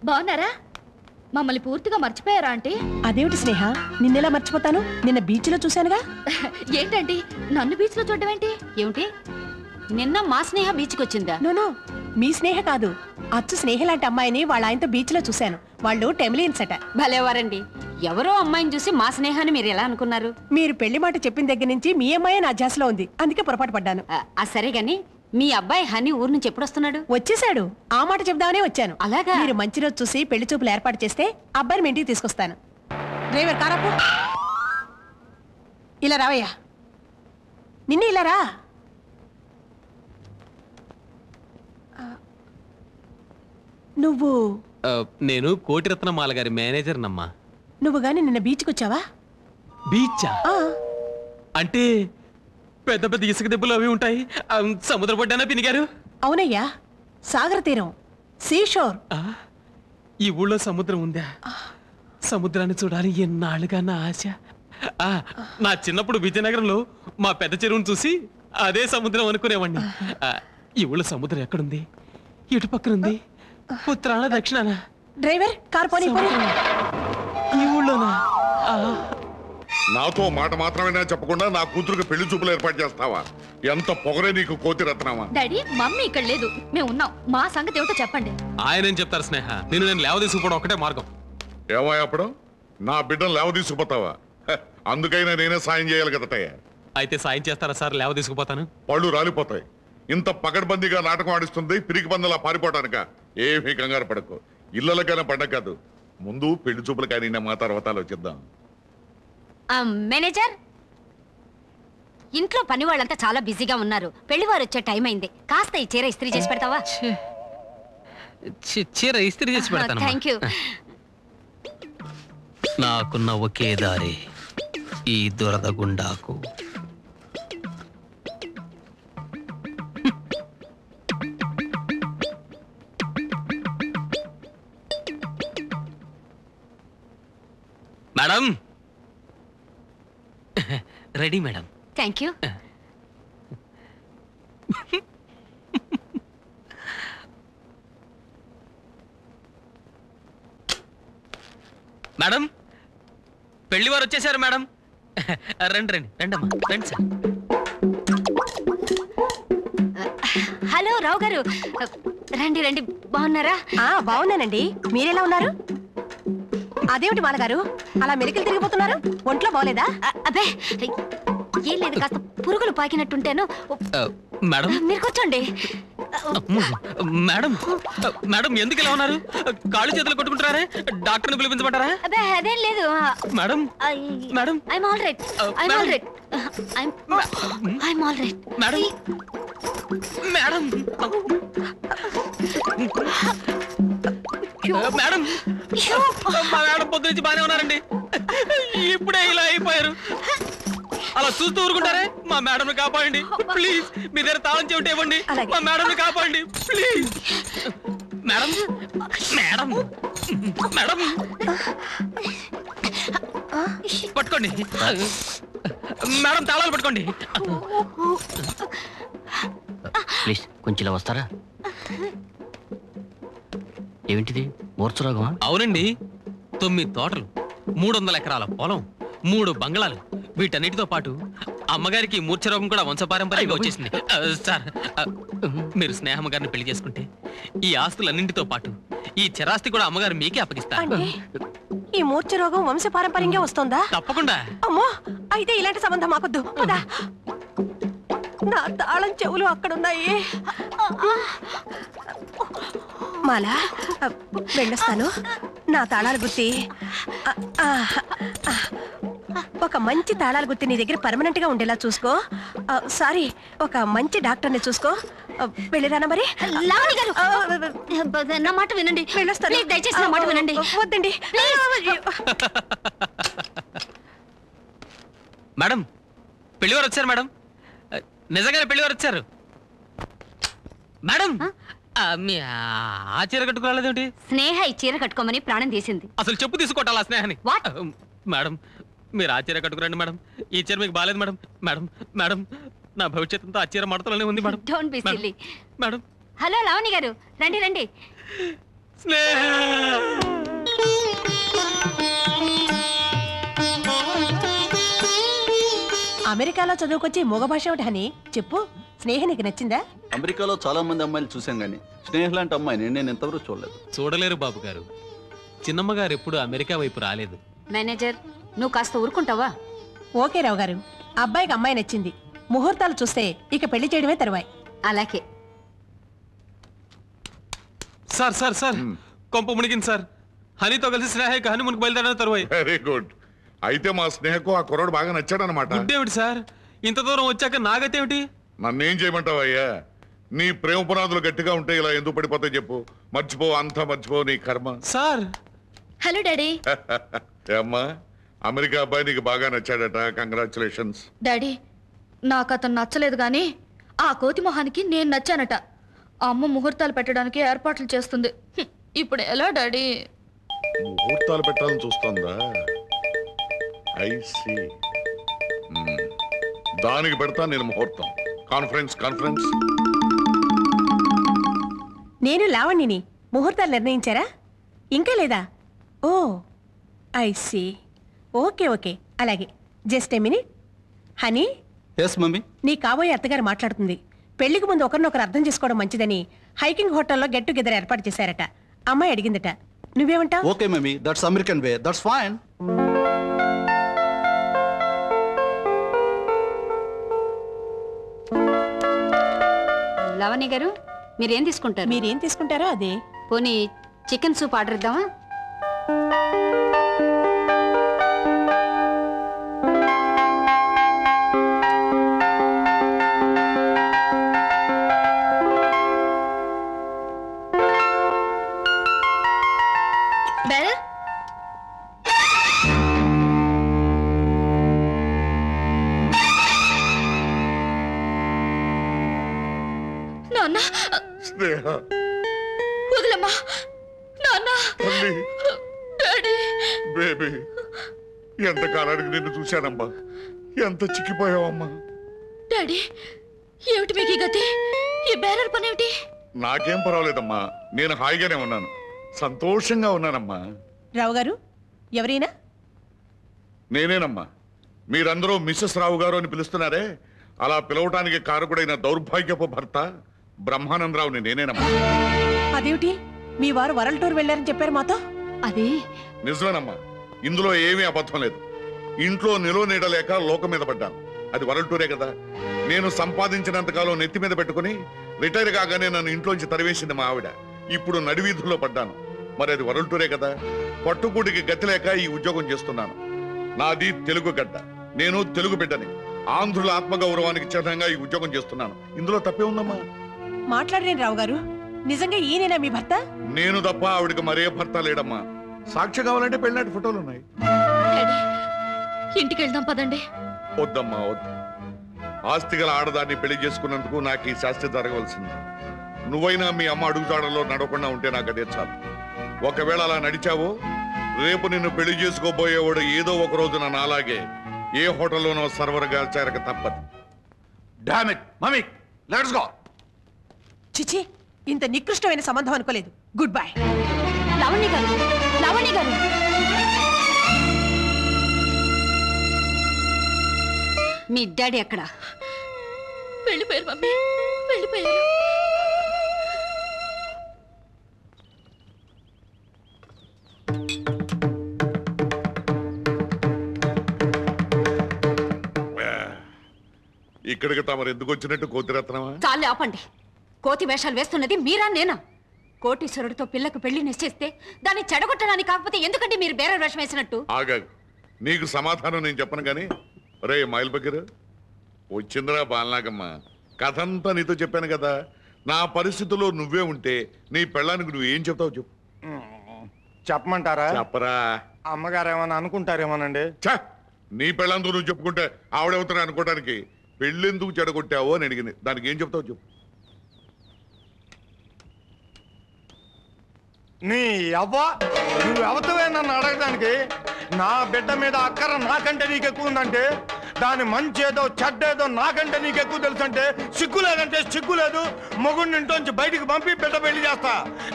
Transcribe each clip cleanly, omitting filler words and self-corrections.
బాగున్నారా? మమ్మల్ని పూర్తిగా మర్చిపోయారా ఆంటీ? అదేమిటి స్నేహ, నిన్నెలా మర్చిపోతాను? నిన్న బీచ్ లో చూశానుగా. ఏంటండి నన్ను బీచ్ లో చూడడం ఏంటి? ఏమిటి, నిన్న మా స్నేహ బీచ్కి వచ్చిందా? నో, మీ స్నేహ కాదు, అచ్చు స్నేహ లాంటి అమ్మాయిని వాళ్ళ ఆయనతో బీచ్ లో చూశాను. వాళ్ళు టెమిలియన్స్ అట. భలేవారండి. ఎవరో అమ్మాయిని చూసి మా స్నేహాన్ని మీరు ఎలా అనుకున్నారు? మీరు పెళ్లి మాట చెప్పిన దగ్గర నుంచి మీ అమ్మాయి నా ధ్యాసలో ఉంది, అందుకే పొరపాటు పడ్డాను. సరే గాని మీ అబ్బాయి హనీ ఊరు నుంచి ఎప్పుడు వస్తున్నాడు? వచ్చేసాడు. ఆ మాట చెప్దామనే వచ్చాను. అలాగా? మీరు మంచి రోజు చూసి పెళ్లి చూపులు ఏర్పాటు చేస్తే అబ్బాయిని మీ ఇంటికి తీసుకొస్తాను. డ్రైవర్ కారాపు. ఇలా రావయ్యా. నిన్నే ఇలా రా. నువ్వు? నేను కోటిరత్నమాల గారి మేనేజర్ నమ్మా. నువ్వు గాని నిన్న బీచ్కి వచ్చావా? బీచా? అంటే పెద్ద పెద్ద ఇసుక దెబ్బలు అవి ఉంటాయి, సముద్ర పడ్డానా పినిగారు? అవునయ్యా, సాగర తీరం, సీషోర్. ఈ ఊళ్ళో సముద్రం ఉందా? సముద్రాన్ని చూడాలి ఎన్నాళ్ళుగా నా ఆశ. నా చిన్నప్పుడు విజయనగరంలో మా పెద్ద చెరువును చూసి అదే సముద్రం అనుకునేవాడిని. ఈ ఊళ్ళో సముద్రం ఎక్కడుంది? ఇటు పక్కనుంది, ఉత్తరాన దక్షిణాన. డ్రైవర్ కార్ పోనీ. ఈ ఊళ్ళోనా? నాతో మాట మాత్రమే చెప్పకుండా నా కూతురుకి పెళ్లి చూపులు ఏర్పాటు చేస్తావా? ఎంత పొగరే నీకు, కోతి రత్నమా? డాడీ మమ్మీ ఇక్కడ లేదు, మేము ఉన్నాం. మా సంగతి ఏమిటో చెప్పండి. ఆయన ఏం చెప్తారు స్నేహ? నేను లేవదీసుకుపోవడం ఒకటే మార్గం. ఏమయ్యప్పుడు నా బిడ్డను లేవదీసుకుపోతావా? అందుకైనా నేనే సాయం చేయాలి కదటయ్యా. అయితే సాయం చేస్తారా సార్? లేవదీసుకుపోతాను. పళ్ళు రాలిపోతాయి. ఇంత పకడ్బందీగా నాటకం ఆడిస్తుంది పిరికి పందలా పారిపోవటానిక? ఏమీ కంగారు పడకు. ఇళ్ళకైనా పడ్డ కాదు, ముందు పెళ్లి చూపులు కానీ మా తర్వాత ఆలోచిద్దాం. మేనేజర్, ఇంట్లో పని వాళ్ళంతా చాలా బిజీగా ఉన్నారు. పెళ్లివారు వచ్చే టైం అయింది. కాస్త ఈ చీర ఇస్త్రీ చేసి పెడతావా? చీర ఇస్త్రీ చేసి పెడతాను. Thank you. నాకున్న ఒకే దారి ఈ దురద గుండాకు. Madam ready madam. Thank you. Madam పెళ్లి వారు వచ్చేసారు మేడం. రండి రండి రండమ్మా, రండి సార్. హలో రావు గారు, రండి రండి. బాగున్నారా? బాగున్నానండి. మీరెలా ఉన్నారు? అదేమిటి మాలగారు అలా మెలికలు తిరిగిపోతున్నారు? ఒంట్లో బాగోలేదా? అబ్బే ఏం లేదు, కాస్త పురుగులు పాకినట్టుంటేను. మేడం మీరు కూర్చోండి. మేడం మేడం ఎందుకు ఇలా ఉన్నారు? కాళ్ళు చేతులు కొట్టుకుంటారే, డాక్టర్ని పిలిపించమంటారా? అబ్బే అదేం లేదు madam. Madam I'm all right. I'm all right. I'm all right. Madam madam madam మా మేడం పొద్దు నుంచి బాగానే ఉన్నారండి, ఇప్పుడే ఇలా అయిపోయారు. అలా చూస్తూ ఊరుకుంటారే? మా మేడం కాపాడండి ప్లీజ్. మీ దగ్గర తాళం చెవిటి ఇవ్వండి, మా మేడం కాపాడండి ప్లీజ్. మేడం మేడం మేడం పట్టుకోండి మేడం, తాళాలు పట్టుకోండి ప్లీజ్. కొంచెం ఇలా వస్తారా? ఏమిటిది, మూర్ఛరోగమా? అవునండి, 9 తోటలు, 300 ఎకరాల పొలం, 3 బంగ్లాలు, వీటన్నిటితో పాటు అమ్మగారికి మూర్ఛరోగం కూడా వంశపారంపర్యంగా వచ్చేసింది. సార్ మీరు స్నేహమ్మ గారిని పెళ్లి చేసుకుంటే ఈ ఆస్తులన్నింటితో పాటు ఈ చరాస్తి కూడా అమ్మగారు మీకే అప్పగిస్తారు. ఈ మూర్ఛ రోగం వంశపారంపర్యంగా వస్తుందా? తప్పకుండా. అమ్మో, అయితే ఇలాంటి సంబంధం మాకొద్దు. నా తాళం చెవులు అక్కడున్నాయి. మాలా వెళ్ళొస్తాను. నా తాళాలు గుత్తి, ఒక మంచి తాళాలు గుత్తి నీ దగ్గర పర్మనెంట్ గా ఉండేలా చూసుకో. సారీ, ఒక మంచి డాక్టర్ని చూసుకో. వెళ్ళిరానా మరి? నా మాట వినండి. వెళ్ళొస్తాను. దయచేసి నా మాట వినండి. వద్దండి. మేడం పెళ్లివారు వచ్చారు మేడం, నిజంగానే పెళ్లివారు వచ్చారు మేడం. మీ ఆ చీర కట్టుకోలేదేంటి? స్నేహ ఈ చీర కట్టుకోమని ప్రాణం తీసింది. అసలు చెప్పు తీసుకోవటాలా స్నేహాన్ని? మేడం మీరు ఆ చీర కట్టుకురండి మేడం, ఈ చీర మీకు బాగాలేదు మేడం. మేడం మేడం నా భవిష్యత్తుతో ఆ చీర మడతలోనే ఉంది madam. Don't be silly. Madam hello Lavani గారు, రండి రండి. స్నేహ అమెరికాలో చదువుకొచ్చి మూగ భాష ఒకటి హనీ చెప్పు. స్నేహ నీకు నచ్చిందా? అమెరికాలో చాలా మంది అమ్మాయిలు చూసాం గానీ స్నేహ లాంటి అమ్మాయిని నేను ఎంతవరకు చూడలేదు. చూడలేరు బాబు గారు. చిన్నమ్మ గారు ఎప్పుడు అమెరికా వైపు రాలేదు. మేనేజర్ నువ్వు కాస్త ఊరుకుంటావా? ఓకే రావు గారు, అబ్బాయికి అమ్మాయి నచ్చింది. ముహూర్తాలు చూస్తే ఇక పెళ్లి చేయడమే తరువాయి. అలాగే. సార్ సార్ సార్ కొంప మునిగింది సార్. హనీతో కలిసి స్నేహ హనీమూన్కి బయలుదేరిన తరువాయి. Very good. అయితే మా స్నేహకు ఆ కుర్రాడు బాగా నచ్చాడనమాట. గుడ్డేమిటి సార్, ఇంత దూరం వచ్చాక నాగతేమిటి? నన్నేం చేయమంటావయ్యా? నీ ప్రేమ పునాదులు గట్టిగా ఉంటే ఇలా ఎందుకు పడిపోతాయి చెప్పు. మర్చిపో, అంతా మర్చిపో, నీ కర్మ. Sir hello daddy. అమ్మా, అమెరికా అబ్బాయి నీకు బాగా నచ్చాడట. కంగ్రాచులేషన్స్. డాడీ నాకు అతను నచ్చలేదు గాని ఆ కోతి మొహానికి నేను నచ్చానట. ఆ అమ్మ ముహూర్తాలు పెట్టడానికి ఏర్పాట్లు చేస్తుంది. ఇప్పుడు ఎలా డాడీ? ముహూర్తాలు పెట్టాలని చూస్తుందా? I see. దానికి పెడతా నేను ముహూర్తం. Conference conference. నేను లావణ్యని. ముహూర్తాలు నిర్ణయించారా? ఇంకా లేదా? Oh I see. Okay okay, అలాగే. Just a minute. Honey, yes mummy. నీ కాబోయే అత్తగారు మాట్లాడుతుంది. పెళ్లికి ముందు ఒకరినొకరు అర్థం చేసుకోవడం మంచిదని హైకింగ్ హోటల్లో గెట్ టుగెదర్ ఏర్పాటు చేశారట. అమ్మాయి అడిగిందట. నువ్వేమంటావు? Okay mummy, that's American way, that's fine. Lavani గారు మీరేం తీసుకుంటారు? మీరేం తీసుకుంటారో అదే. పోనీ చికెన్ సూప్ ఆర్డర్ ఇద్దామా? బెల్. నాన్న స్నేహ, వదిలమ్మా. నాన్న తల్లి, డాడీ. బేబీ, ఎంత కాలానికి నిన్ను చూశానమ్మా. ఎంత చిక్కిపోయావమ్మా. డాడీ ఏమిటి మీకు ఈ గతి? ఈ బ్యానర్ పని ఏమిటి? నాకేం పర్వాలేదమ్మా, నేను హాయిగానే ఉన్నాను, సంతోషంగా ఉన్నానమ్మా. రావు గారు, ఎవరైనా? నేనేనమ్మా. మీరందరూ మిస్సెస్ రావు గారు అని పిలుస్తున్నారే, అలా పిలవటానికి కారకుడైన దౌర్భాగ్యపు భర్త బ్రహ్మానందరావుని నేనేనమ్మా. అదేమిటి, మీ వారు వరల్డ్ టూర్ వెళ్ళారని చెప్పారు మాతో? అది నిజమేనమ్మా, ఇందులో ఏమీ అబద్ధం లేదు. ఇంట్లో నిలో నీడలేక లోకం మీద పడ్డాను. అది వరల్డ్ టూరే కదా. నేను సంపాదించినంతకాలం నెత్తి మీద పెట్టుకుని రిటైర్ కాగానే నన్ను ఇంట్లోంచి తరివేసింది మా ఆవిడ. ఇప్పుడు నడివీధుల్లో పడ్డాను. మరి అది వరల్డ్ టూరే కదా. పట్టుకూటికి గతి లేక ఈ ఉద్యోగం చేస్తున్నాను. నాది తెలుగు గడ్డ, నేను తెలుగు బిడ్డని. ఆంధ్రుల ఆత్మగౌరవానికి చిహ్నంగా ఈ ఉద్యోగం చేస్తున్నాను. ఇందులో తప్పే ఉందమ్మా. మాట్లాడలేను రావు గారు, నిజంగా ఈయనేనా మీ భర్త? నేను తప్ప ఆవిడకి మరే భర్త లేడమ్మా. సాక్షి కావాలంటే పెళ్ళినాటి ఫోటోలు ఉన్నాయి. డాడీ ఇంటికి వెళ్దాం పదండి. వద్దమ్మా వద్దు. ఆస్తి గల ఆడదాన్ని పెళ్లి చేసుకున్నందుకు నాకు ఈ శాస్త్రి జరగవలసింది. నువ్వైనా మీ అమ్మ అడుగుతాడలో నడవకుండా ఉంటే నాకు అదే చాలు. ఒకవేళ అలా నడిచావో రేపు నిన్ను పెళ్లి చేసుకోబోయేవాడు ఏదో ఒక రోజున నాలాగే ఏ హోటల్లోనో సర్వర్గా చేరక తప్పదు. Damn it mummy, let's go. చిచి, ఇంత నికృష్టమైన సంబంధం అనుకోలేదు. Good bye. లవణి గారు, లవణి గారు. మీ డాడీ ఎక్కడ? వెళ్ళిపోయారు మమ్మీ, వెళ్ళిపోయారు. ఇక్కడికి తమరు ఎందుకు వచ్చినట్టు కోతిరత్నమా? చాలే ఆపండి. కోతి వేషాలు వేస్తున్నది మీరా నేనా? కోటీశ్వరుడితో పిల్లకు పెళ్లి నిశ్చయిస్తే దాన్ని చెడగొట్టడానికి కాకపోతే ఎందుకంటే మీరు బేర వేషం వేసినట్టు? ఆగాగు, నీకు సమాధానం నేను చెప్పను గాని. రే మైల్ బగ్గర వచ్చిందిరా బాలనాగమ్మ. కథంతా నీతో చెప్పాను కదా. నా పరిస్థితుల్లో నువ్వే ఉంటే నీ పెళ్ళానికి నువ్వేం చెప్తావు చెప్పు. చెప్పమంటారా? చెప్పరా. అమ్మగారు ఏమన్నా అనుకుంటారేమోనండి. ఛ, నీ పెళ్ళంతో నువ్వు చెప్పుకుంటే ఆవిడవుతాను అనుకోవడానికి. పెళ్ళెందుకు చెడగొట్టావో అని అడిగింది, దానికి ఏం చెప్తావు చెప్పు. నీ అవ్వ, నువ్వు ఎవతవే నన్ను అడగడానికి? నా బిడ్డ మీద అక్కర నాకంటే నీకు ఎక్కువ ఉందంటే దాని మంచేదో చెడ్డేదో నాకంటే నీకు ఎక్కువ తెలుసు అంటే సిగ్గు లేదంటే సిగ్గు లేదు. మొగుడిని ఇంట్లోంచి బయటికి పంపి బిడ్డ పెళ్లి చేస్తా.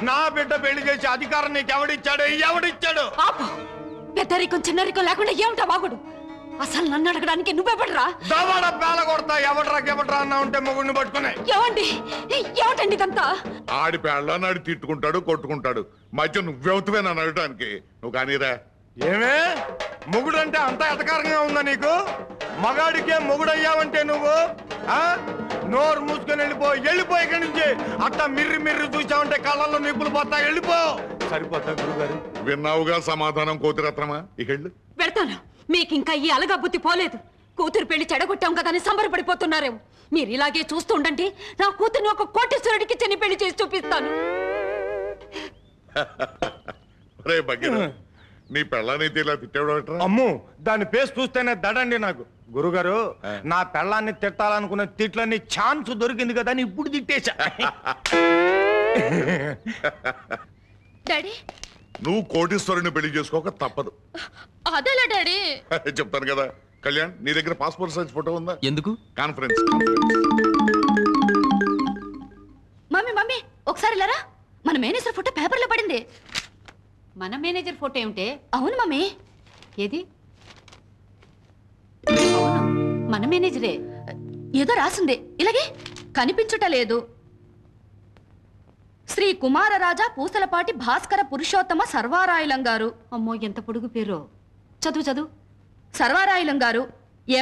నా బిడ్డ పెళ్లి చేసి అధికారం నీకు ఎవడిచ్చాడు? పెద్దరికం చిన్నరికం లేకుండా ఏమిటా వాగుడు? అసలు నన్ను అడగడానికి నువ్వెవడరా? దవడ పేల కొడతా. ఎవడరా అన్నా ఉంటే మొగుడిని పట్టుకునే. ఏమిటండి ఇదంతా? ఆడి పేళ్ళని ఆడి తిట్టుకుంటాడు, కొట్టుకుంటాడు. మధ్య నువ్వెవుతువే నన్ను అడగటానికి. నువ్వు కానీరా. ఏమే మొగుడంటే అంత ఎటకారంగా ఉందా నీకు? మగాడికే మొగుడయ్యావంటే నువ్వు నోరు మూసుకొని వెళ్ళిపో ఇక్కడి నుంచి. అట్లా మిర్రి చూసావంటే కళ్ళల్లో నిప్పులు పోతా. వెళ్ళిపో. సరిపోతా గురుగారు. విన్నావుగా సమాధానం కోతిరత్నమా? ఇక పెడతాను. మీకు ఇంకా ఈ అలగా బుద్ధి పోలేదు. కూతురు పెళ్లి చెడగొట్టాం కదా అని సంబరపడిపోతున్నారేమో. మీరు ఇలాగే చూస్తూ ఉండండి. నా కూతుర్ని ఒక కోటీశ్వరుడికి చెన్ని పెళ్లి చేసి చూపిస్తాను. నీ పెళ్ళాన్ని ఇలా తిట్టాడు. అమ్ము దాని పేస్ చూస్తేనే దడండి నాకు. గురుగారు నా పెళ్ళాన్ని తిట్టాలనుకున్న తిట్లన్నీ ఛాన్స్ దొరికింది కదా అని ఇప్పుడు తిట్టేశా. డాడీ నువ్వు కోటీశ్వరుని పెళ్లి చేసుకోక తప్పదు. అదేలా డాడీ? చెప్తాను కదా. కళ్యాణ్ నీ దగ్గర పాస్పోర్ట్ సైజ్ ఫోటో ఉందా? ఎందుకు? కాన్ఫరెన్స్. మమ్మీ ఒకసారి లేరా? మన మేనేజర్ ఫోటో పేపర్లో పడింది. మన మేనేజర్ ఫోటో ఏమిటే? అవును మమ్మీ. ఏది? అవును మన మేనేజరే. ఏదో రాసింది. ఇలాగే కనిపించుట లేదు. శ్రీ కుమారరాజా పూసలపాటి భాస్కర పురుషోత్తమ సర్వారాయులం గారు. అమ్మో ఎంత పొడుగు పేరు. చదువు. సర్వారాయులం గారు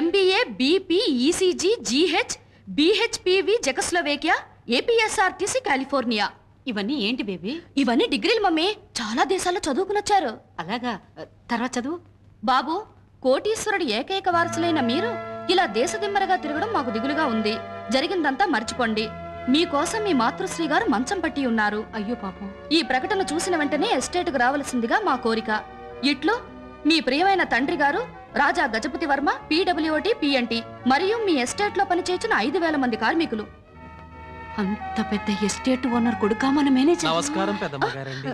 MBA BP ECG GH BHPV జెకస్లోవేకియా APSRTC California. ఇవన్నీ ఏంటి బేబీ? ఇవన్నీ డిగ్రీలు మమ్మీ. చాలా దేశాల్లో చదువుకునొచ్చారు. అలాగా? తర్వాత చదువు. బాబు, కోటీశ్వరుడి ఏకైక వారసులైన మీరు ఇలా దేశదిమ్మరగా తిరగడం మాకు దిగులుగా ఉంది. జరిగిందంతా మర్చిపోండి. మీకోసం మీ మాతృశ్రీ గారు మంచం పట్టి ఉన్నారు. అయ్యో పాపం. ఈ ప్రకటన చూసిన వెంటనే ఎస్టేట్కు రావాల్సిందిగా మా కోరిక. ఇట్లు మీ ప్రియమైన తండ్రి గారు రాజా గజపతి వర్మ PWOT PNT మరియు మీ ఎస్టేట్ లో పనిచేసిన 5,000 మంది కార్మికులు. అంత పెద్ద ఎస్టేట్ ఓనర్ కొడుకా మన మేనేజర్? నమస్కారం పెద్దమ్మ గారండి.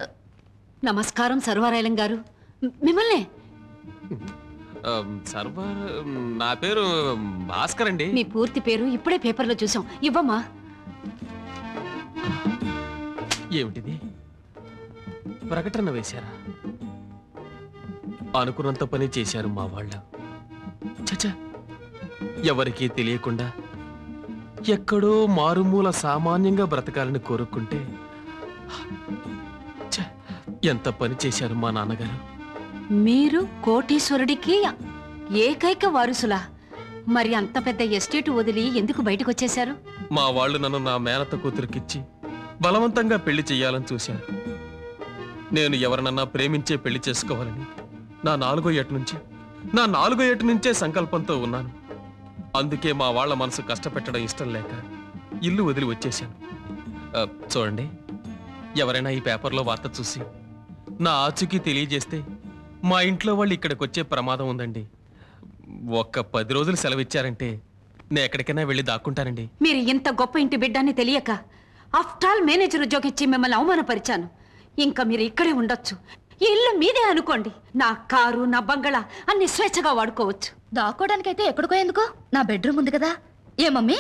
నమస్కారం సర్వారాయలం గారు. మిమ్మల్ని సర్వర్ నా పేరు భాస్కర్ అండి. మీ పూర్తి పేరు ఇప్పుడే పేపర్లో చూసాం. ఇవ్వమ్మా. ఏమిటిది? ప్రకటన వేశారా? అనుకున్నంత పని చేశారు మా వాళ్ళ. చచ్చా, ఎవరికీ తెలియకుండా ఎక్కడో మారుమూల సామాన్యంగా బ్రతకాలని కోరుకుంటే ఎంత పని చేశారు మా నాన్నగారు. మీరు కోటీశ్వరుడికి ఏకైక వారసులా? మరి అంత పెద్ద ఎస్టేట్ వదిలి ఎందుకు బయటకు వచ్చేశారు? మా వాళ్ళు నన్ను నా మేనత్త కూతురికిచ్చి బలవంతంగా పెళ్లి చెయ్యాలని చూశారు. నేను ఎవరినన్నా ప్రేమించే పెళ్లి చేసుకోవాలని నా 4వ ఏట నుంచే సంకల్పంతో ఉన్నాను. అందుకే మా వాళ్ళ మనసు కష్టపెట్టడం ఇష్టం లేక ఇల్లు వదిలి వచ్చేశాను. చూడండి, ఎవరైనా ఈ పేపర్లో వార్త చూసి నా ఆచూకీ తెలియజేస్తే మా ఇంట్లో వాళ్ళు ఇక్కడికి వచ్చే ప్రమాదం ఉందండి. ఒక్క 10 రోజులు సెలవిచ్చారంటే నేను ఎక్కడికైనా వెళ్ళి దాక్కుంటానండి. మీరు ఇంత గొప్ప ఇంటి బిడ్డాన్ని తెలియక ఆఫ్టర్ ఆల్ మేనేజర్ ఉద్యోగం ఇచ్చి మిమ్మల్ని అవమానపరిచాను. ఇంకా మీరు ఇక్కడే ఉండొచ్చు. ఈ ఇల్లు మీదే అనుకోండి. నా కారు, నా బంగళా అన్ని స్వేచ్ఛగా వాడుకోవచ్చు. దాక్కోడానికైతే ఎక్కడికో ఎందుకు? నా బెడ్రూమ్ ఉంది కదా. ఏ మమ్మీ?